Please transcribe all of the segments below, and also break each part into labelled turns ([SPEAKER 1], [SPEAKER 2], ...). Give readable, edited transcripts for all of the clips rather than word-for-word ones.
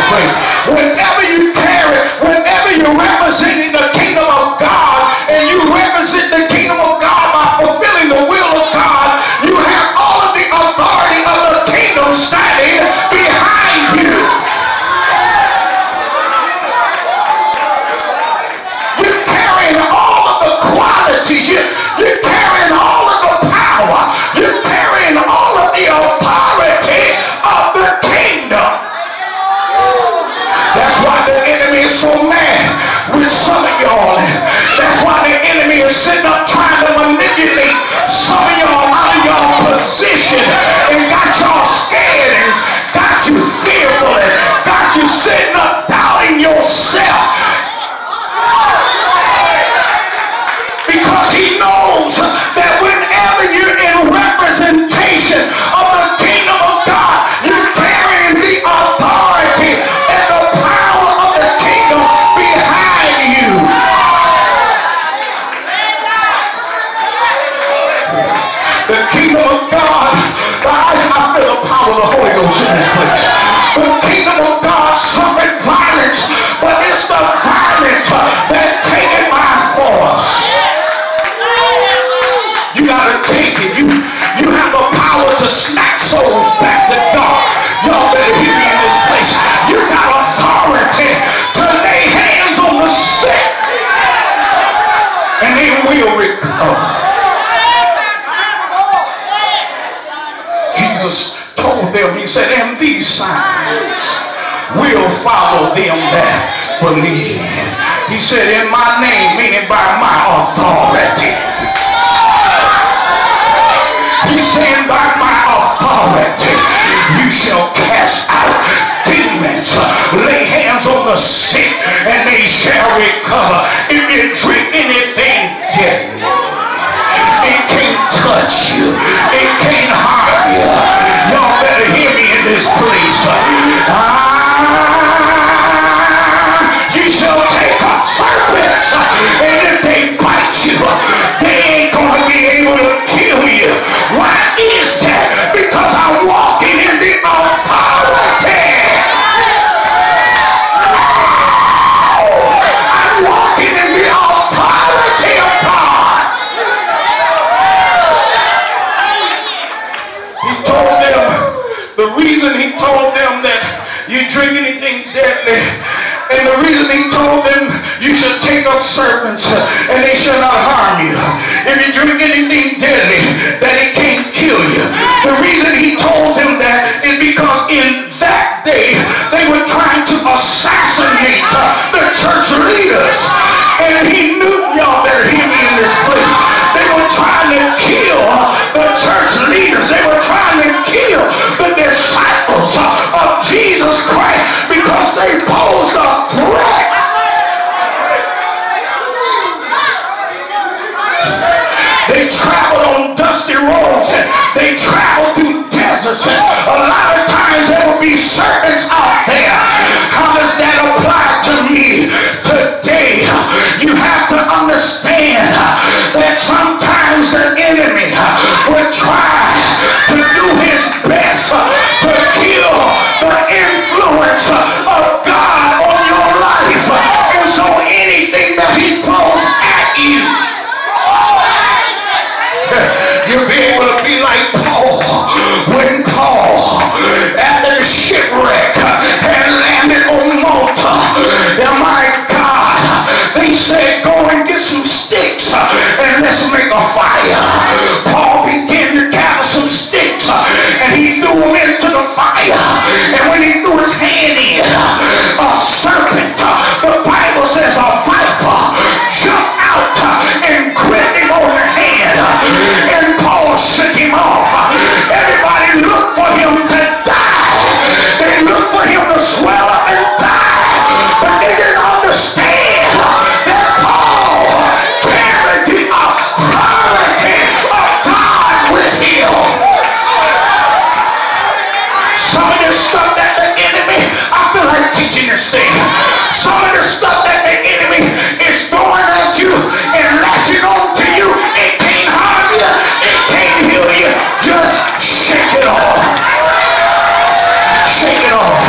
[SPEAKER 1] this place. Whenever you carry, whenever you're representing the kingdom of God, and you represent the kingdom of God by fulfilling the will of God, you have all of the authority of the kingdom standing behind you. You're carrying all of the qualities. You're carrying all of the power. You're carrying all of the authority of the kingdom. That's why the enemy is so mad with some of y'all. That's why the enemy is sitting up trying to manipulate some of y'all out of your position and got y'all scared and got you fearful and got you sitting up doubting yourself. Because he knows that whenever you're in representation of the kingdom of God, you're carrying the authority and the power of the kingdom behind you. The kingdom of God, I feel the power of the Holy Ghost in this place. The kingdom of God suffered violence, but it's the violent that take it by force. You gotta take it. You have the power to snatch souls back to God. Y'all better hear me in this place. You got authority to lay hands on the sick, and they will recover. Jesus told them, he said, and these signs will follow them that believe. He said, in my name, meaning by my authority. He's saying, by my authority, you shall cast out demons, lay hands on the sick, and they shall recover. If you drink anything deadly, it can't touch you, it can't harm you. Y'all better hear me in this place. You shall take up serpents, and if they bite you, they ain't gonna be able to kill you. Why is that? Because I'm walking in the authority. I'm walking in the authority of God. He told them, the reason he told them that you drink anything deadly, and the reason he told them you should take up serpents and they shall not harm you. If you drink anything deadly, that it can't kill you. The reason he told them that is because in that day they were trying to assassinate the church leaders. And he knew, y'all better hear me in this place, they were trying to kill the church leaders. They were trying to kill the disciples of Jesus Christ because they posed a threat. They traveled on dusty roads and they traveled through deserts, and a lot of times there will be serpents out there. How does that apply to me today? You have to understand that sometimes the enemy will try to do his best to kill the influence of God on your life. And so anything that he throws at you, you'll be able to be like Paul. When Paul, after the shipwreck, had landed on Malta, and my God, they said, go and get some sticks and let's make a fire. Paul began to gather some sticks and he threw them into the fire. And when he threw his hand in, a serpent, the Bible says a viper, jumped out and grabbed him on the hand. And Paul shook him off. Everybody looked for him to die. They looked for him to swell up and die. But they didn't understand that Paul carried the authority of God with him. Some of this stuff that the enemy, I feel like teaching this thing. Some of the stuff that the enemy is throwing at you and latching on to you, it can't harm you, it can't heal you. Just shake it off. Shake it off.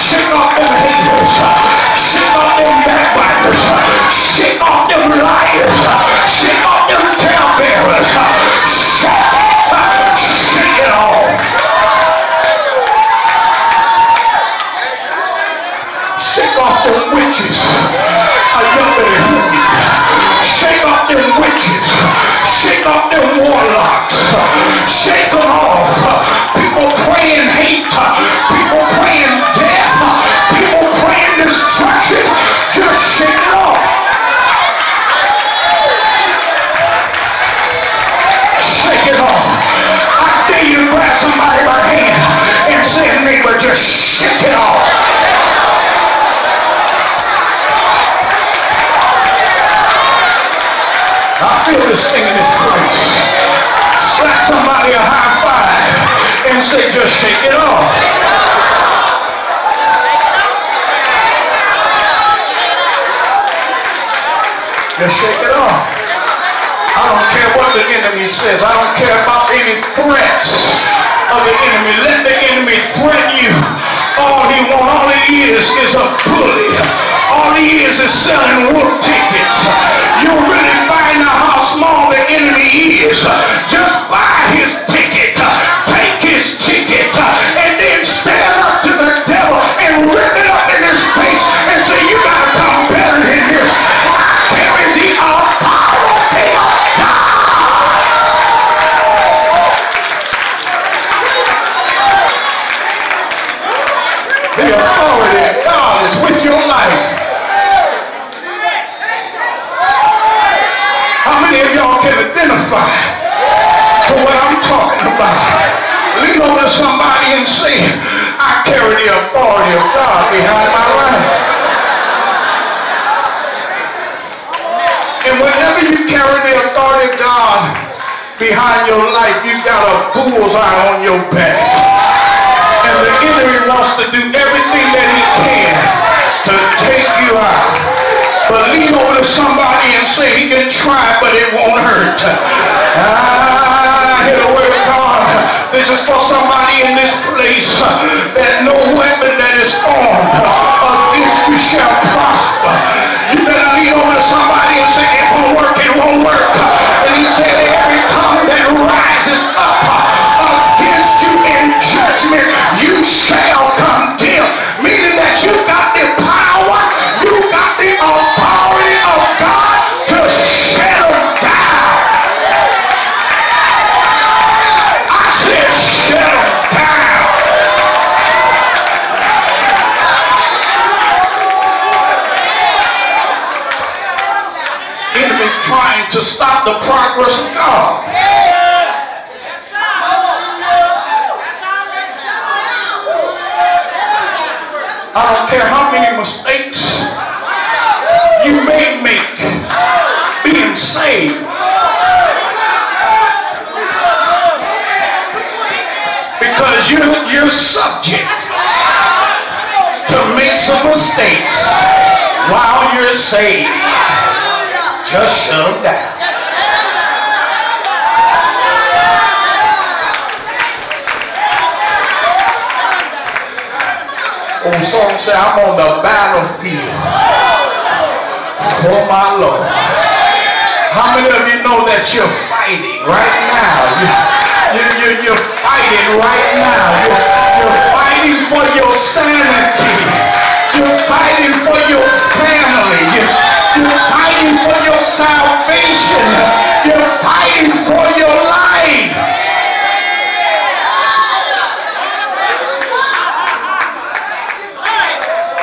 [SPEAKER 1] Shake off the witches are younger than who? Shake off them witches. Shake off them warlocks. Shake them off. People praying hate. People praying death. People praying destruction. Just shake it off. Shake it off. I dare you to grab somebody by the hand and say, neighbor, just shake it off. I feel this thing in this place. Slap somebody a high five and say, just shake it off. Just shake it off. I don't care what the enemy says. I don't care about any threats of the enemy. Let the enemy threaten you. All he is a bully. All he is selling wolf tickets. You'll really find out how small the enemy is. Just buy his ticket, take his ticket, and then stand up to the devil and rip it up in his face and say, you gotta come better than this. I carry the authority of God. The authority of God is with your life. How many of y'all can identify to what I'm talking about? Lean over to somebody and say, I carry the authority of God behind my life. And whenever you carry the authority of God behind your life, you got a bullseye on your back. And the enemy wants to do everything that he can to take you out. But lean over to somebody and say, he can try, but it won't hurt. I hear the word of God. This is for somebody in this place that no weapon that is formed against you shall prosper. You better lean over to somebody and say, it won't work, it won't work. And he said, every tongue that rises up against you in judgment, you shall condemn. Meaning that you got the power, you got the authority of God to shut them down. I said shut them down. Enemy's trying to stop the progress of God. I don't care how many mistakes you may make being saved. Because you're subject to make some mistakes while you're saved. Just shut them down. Old song say, I'm on the battlefield for my Lord. How many of you know that you're fighting right now? You're fighting right now. You're fighting for your sanity. You're fighting for your family. You're fighting for your salvation. You're fighting for your life.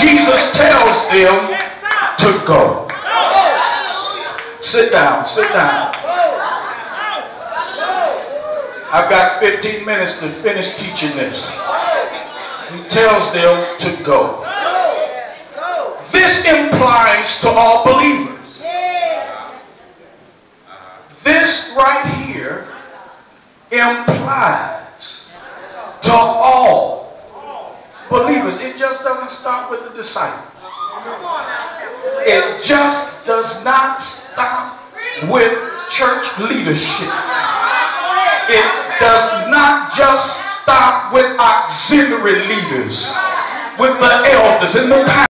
[SPEAKER 1] Jesus tells them to go. Sit down, sit down. I've got 15 minutes to finish teaching this. He tells them to go. This implies to all believers. This right here implies to all believers. It just doesn't stop with the disciples. It just does not stop with church leadership. It does not just stop with auxiliary leaders, with the elders and the pastors.